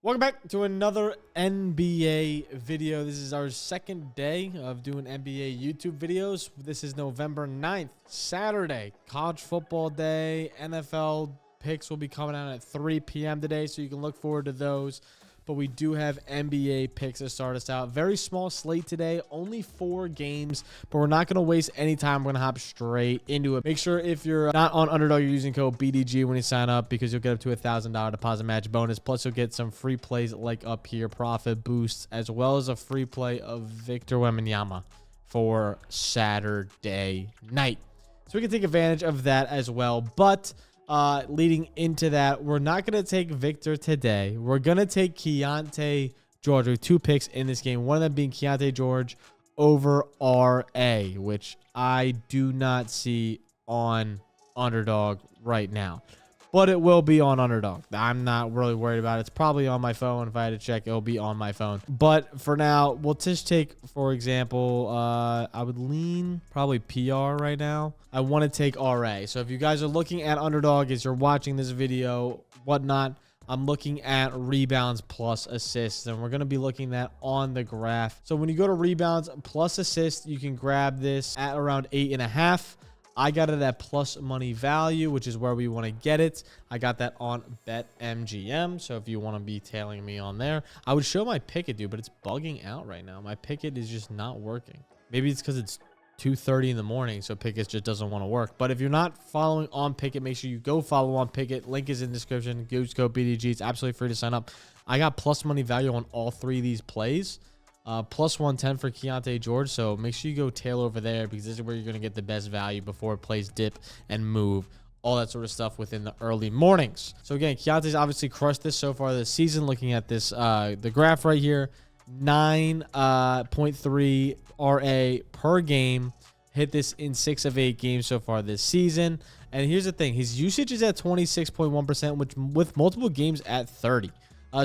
Welcome back to another NBA video. This is our second day of doing NBA YouTube videos. This is November 9th, Saturday, college football day. NFL picks will be coming out at 3 p.m. today, so you can look forward to those. But we do have NBA picks to start us out. Very small slate today, only 4 games, but we're not going to waste any time. We're going to hop straight into it. Make sure if you're not on Underdog, you're using code BDGE when you sign up because you'll get up to $1,000 deposit match bonus. Plus, you'll get some free plays like up here, profit boosts, as well as a free play of Victor Wembanyama for Saturday night. So we can take advantage of that as well. But leading into that, we're not going to take Victor today. We're going to take Keontae George with 2 picks in this game. One of them being Keontae George over RA, which I do not see on Underdog right now. But it will be on Underdog. I'm not really worried about it. It's probably on my phone. If I had to check, it'll be on my phone. But for now, we'll just take, for example, I would lean probably PR right now. I want to take RA. So if you guys are looking at Underdog as you're watching this video, whatnot, I'm looking at rebounds plus assists, and we're going to be looking at on the graph. So when you go to rebounds plus assists, you can grab this at around 8.5. I got it at plus money value, which is where we want to get it. I got that on BetMGM. So if you want to be tailing me on there, I would show my Pickett, dude, but it's bugging out right now. My Pickett is just not working. Maybe it's because it's 2:30 in the morning, so Pickett just doesn't want to work. But if you're not following on Pickett, make sure you go follow on Pickett. Link is in the description. Use code BDG. It's absolutely free to sign up. I got plus money value on all 3 of these plays. Plus 110 for Keontae George, so make sure you go tail over there because this is where you're going to get the best value before plays dip and move, all that sort of stuff within the early mornings. So again, Keontae's obviously crushed this so far this season. Looking at this, the graph right here, 9.3 RA per game. Hit this in 6 of 8 games so far this season. And here's the thing, his usage is at 26.1%, which with multiple games at 30.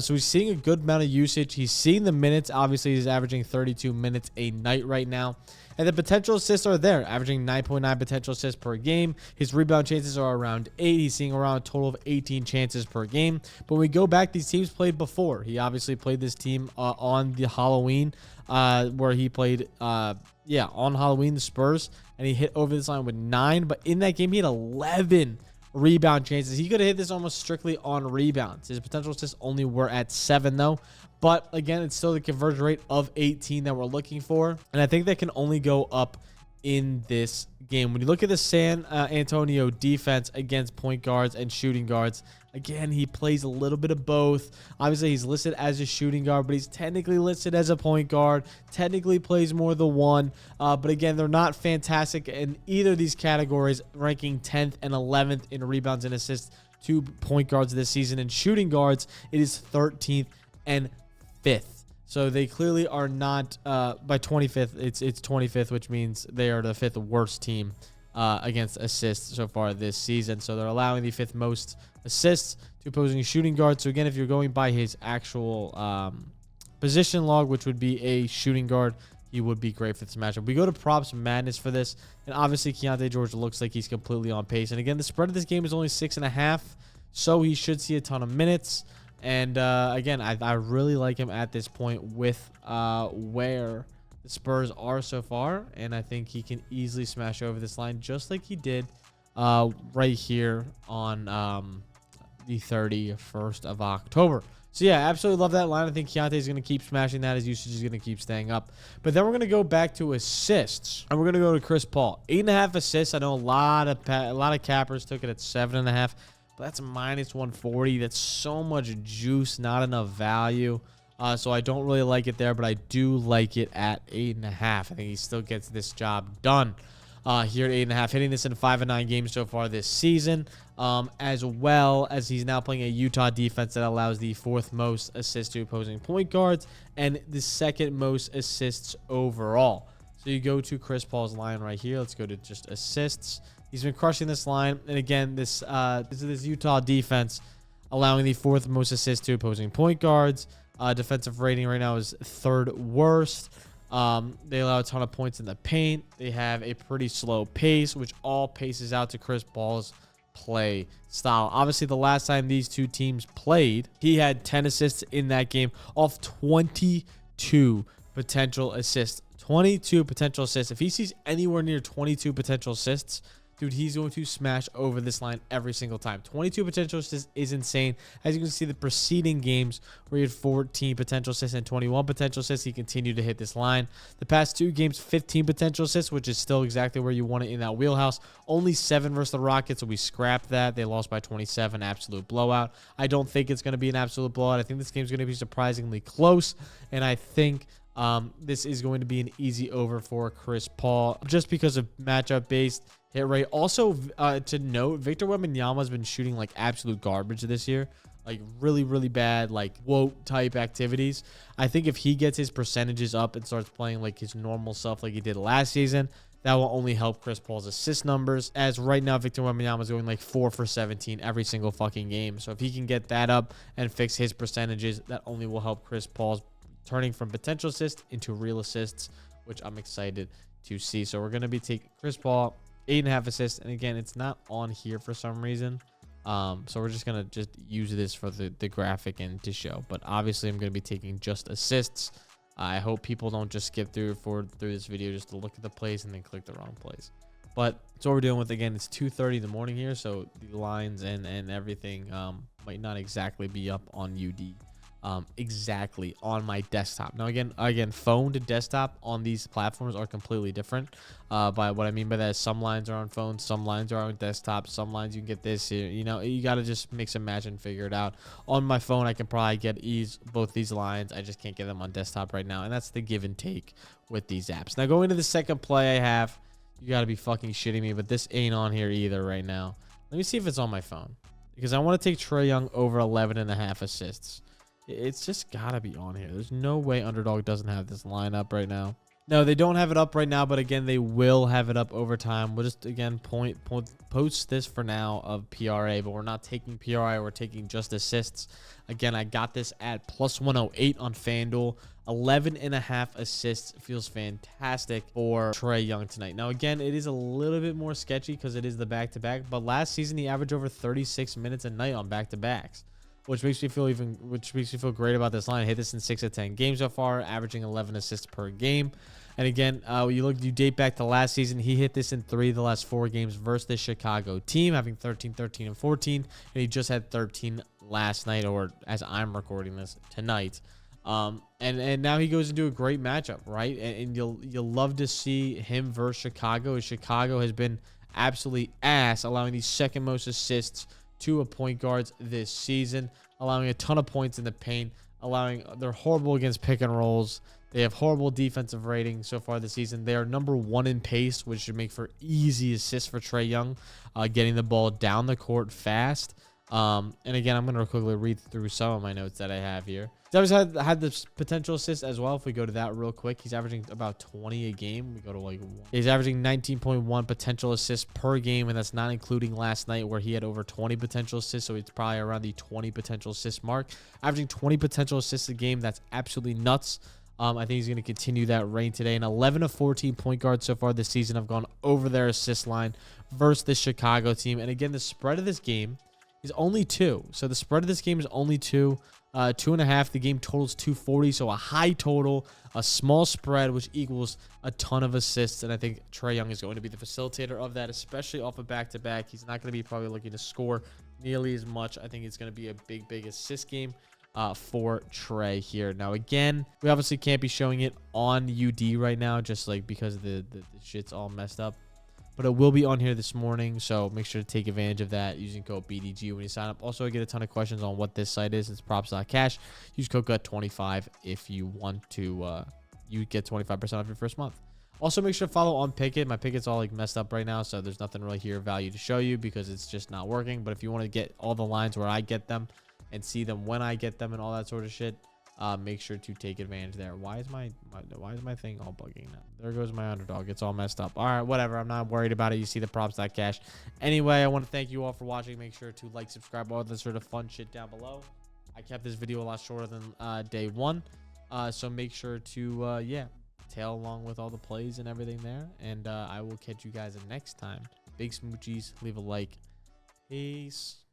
So he's seeing a good amount of usage. He's seeing the minutes. Obviously, he's averaging 32 minutes a night right now. And the potential assists are there, averaging 9.9 potential assists per game. His rebound chances are around 8. He's seeing around a total of 18 chances per game. But when we go back, these teams played before. He obviously played this team on the Halloween, where he played, on Halloween, the Spurs. And he hit over this line with 9. But in that game, he had 11 rebound chances. He could have hit this almost strictly on rebounds. His potential assists only were at 7 though. But again, it's still the conversion rate of 18 that we're looking for. And I think that can only go up in this game. When you look at the San Antonio defense against point guards and shooting guards, again, he plays a little bit of both. Obviously, he's listed as a shooting guard, but he's technically listed as a point guard. Technically plays more the 1. But again, they're not fantastic in either of these categories, ranking 10th and 11th in rebounds and assists to point guards this season. In shooting guards, it is 13th and 5th. So they clearly are not, by 25th, it's 25th, which means they are the 5th worst team against assists so far this season. So they're allowing the 5th most assists to opposing shooting guards. So again, if you're going by his actual position log, which would be a shooting guard, he would be great for this matchup. We go to props madness for this, and obviously Keontae George looks like he's completely on pace. And again, the spread of this game is only 6.5, so he should see a ton of minutes. And again, I really like him at this point with where the Spurs are so far. And I think he can easily smash over this line just like he did right here on the 31st of October. So yeah, absolutely love that line. I think Keontae is going to keep smashing that. His usage is going to keep staying up. But then we're going to go back to assists, and we're going to go to Chris Paul. 8.5 assists. I know a lot of cappers took it at 7.5. But that's minus 140. That's so much juice, not enough value. So I don't really like it there, but I do like it at 8.5. I think he still gets this job done here at 8.5. Hitting this in 5 of 9 games so far this season, as well as he's now playing a Utah defense that allows the 4th most assists to opposing point guards and the 2nd most assists overall. So you go to Chris Paul's line right here. Let's go to just assists. He's been crushing this line. And again, this Utah defense allowing the 4th most assists to opposing point guards. Defensive rating right now is 3rd worst. They allow a ton of points in the paint. They have a pretty slow pace, which all paces out to Chris Paul's play style. Obviously, the last time these two teams played, he had 10 assists in that game off 22 potential assists. 22 potential assists. If he sees anywhere near 22 potential assists, dude, he's going to smash over this line every single time. 22 potential assists is insane. As you can see, the preceding games where he had 14 potential assists and 21 potential assists, he continued to hit this line. The past 2 games, 15 potential assists, which is still exactly where you want it in that wheelhouse. Only 7 versus the Rockets, so we scrapped that. They lost by 27, absolute blowout. I don't think it's going to be an absolute blowout. I think this game's going to be surprisingly close, and I think this is going to be an easy over for Chris Paul just because of matchup based hit rate. Also, to note, Victor Wembanyama has been shooting like absolute garbage this year, like really, really bad, like woke type activities. I think if he gets his percentages up and starts playing like his normal stuff like he did last season, that will only help Chris Paul's assist numbers. As right now, Victor Wembanyama is going like 4 for 17 every single fucking game. So if he can get that up and fix his percentages, that only will help Chris Paul's turning from potential assists into real assists, which I'm excited to see. So we're going to be taking Chris Paul, 8.5 assists. And again, it's not on here for some reason. So we're just going to just use this for the graphic and to show. But obviously, I'm going to be taking just assists. I hope people don't just skip through this video just to look at the plays and then click the wrong plays. But that's what we're dealing with. Again, it's 2:30 in the morning here. So the lines and everything might not exactly be up on UD. Exactly on my desktop. Now again, phone to desktop on these platforms are completely different. By what I mean by that is some lines are on phones, some lines are on desktop, some lines you can get this here. You know, you got to just mix and match and figure it out. On my phone, I can probably get both these lines. I just can't get them on desktop right now, and that's the give and take with these apps. Now going to the second play I have, you got to be fucking shitting me, but this ain't on here either right now. Let me see if it's on my phone because I want to take Trae Young over 11.5 assists. It's just gotta be on here. There's no way Underdog doesn't have this lineup right now. No, they don't have it up right now, but again, they will have it up over time. We'll just again post this for now of PRA, but we're not taking PRA. We're taking just assists. Again, I got this at plus 108 on FanDuel. 11.5 assists feels fantastic for Trae Young tonight. Now, again, it is a little bit more sketchy because it is the back-to-back, but last season he averaged over 36 minutes a night on back-to-backs. Which makes me feel great about this line. I hit this in 6 of 10 games so far, averaging 11 assists per game. And again, you date back to last season, he hit this in 3 of the last 4 games versus the Chicago team, having 13, 13, and 14. And he just had 13 last night, or as I'm recording this tonight. And now he goes into a great matchup, right? And you'll love to see him versus Chicago. Chicago has been absolutely ass, allowing the second most assists to a point guards this season, allowing a ton of points in the paint, they're horrible against pick and rolls. They have horrible defensive rating so far this season. They are number 1 in pace, which should make for easy assists for Trae Young, getting the ball down the court fast. And again, I'm going to quickly read through some of my notes that I have here. He's always had this potential assist as well. If we go to that real quick, he's averaging about 20 a game. We go to like 1. He's averaging 19.1 potential assists per game, and that's not including last night where he had over 20 potential assists. So it's probably around the 20 potential assist mark. Averaging 20 potential assists a game. That's absolutely nuts. I think he's going to continue that reign today. And 11 of 14 point guards so far this season have gone over their assist line versus the Chicago team. And again, the spread of this game is only 2. So the spread of this game is only 2. 2.5. The game totals 240. So a high total, a small spread, which equals a ton of assists. And I think Trae Young is going to be the facilitator of that, especially off a back-to-back. He's not going to be probably looking to score nearly as much. I think it's going to be a big assist game for Trae here. Now, again, we obviously can't be showing it on UD right now, just like because the shit's all messed up. But it will be on here this morning, so make sure to take advantage of that using code BDG when you sign up. Also, I get a ton of questions on what this site is. It's props.cash. Use code GUT25 if you want to. You get 25% off your first month. Also, make sure to follow on Pickett. My Pickett's all like messed up right now, so there's nothing really here of value to show you because it's just not working. But if you want to get all the lines where I get them and see them when I get them and all that sort of shit, make sure to take advantage there. Why is my thing all bugging now? There goes my Underdog. It's all messed up. All right, whatever. I'm not worried about it. You see the props.cash. Anyway, I want to thank you all for watching. Make sure to like, subscribe, all that sort of fun shit down below. I kept this video a lot shorter than day 1. So make sure to, tail along with all the plays and everything there. And I will catch you guys next time. Big smoochies. Leave a like. Peace.